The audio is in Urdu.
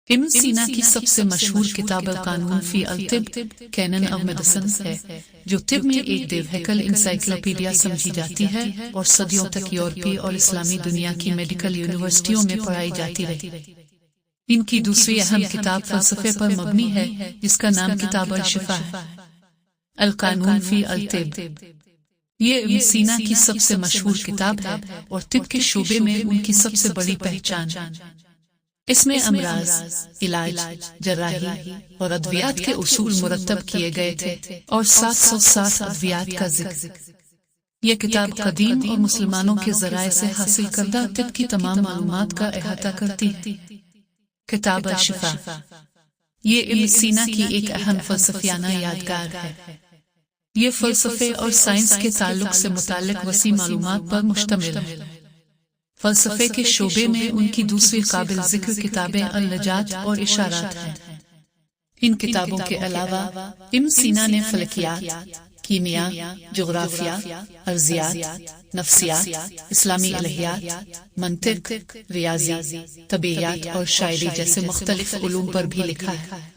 ابن سینا کی سب سے مشہور کتاب القانون فی الطب کینن آف میڈیسن ہے، جو طب میں ایک دیوہیکل انسائکلوپیڈیا سمجھی جاتی ہے اور صدیوں تک یورپی اور اسلامی دنیا کی میڈیکل یونیورسٹیوں میں پڑھائی جاتی رہی۔ ان کی دوسری اہم کتاب فلسفے پر مبنی ہے، جس کا نام کتاب الشفا ہے۔ القانون فی الطب یہ ابن سینا کی سب سے مشہور کتاب ہے اور طب کے شعبے میں ان کی سب سے بڑی پہچان۔ اس میں امراض، علاج، جراحی اور ادویات کے اصول مرتب کیے گئے تھے اور 760 ادویات کا ذکر۔ یہ کتاب قدیم اور مسلمانوں کے ذرائع سے حاصل کردہ طب کی تمام معلومات کا احاطہ کرتی ہے۔ کتاب الشفا یہ ابن سینا کی ایک اہم فلسفیانہ یادگار ہے۔ یہ فلسفے اور سائنس کے تعلق سے متعلق وسیع معلومات پر مشتمل ہے۔ فلسفے کے شعبے میں ان کی دوسری قابل ذکر کتابیں النجات اور اشارات ہیں۔ ان کتابوں کے علاوہ ابن سینا نے فلکیات، کیمیا، جغرافیہ، ارضیات، نفسیات، اسلامی الہیات، منطق، ریاضی، طبیعیات اور شاعری جیسے مختلف علوم پر بھی لکھا ہے۔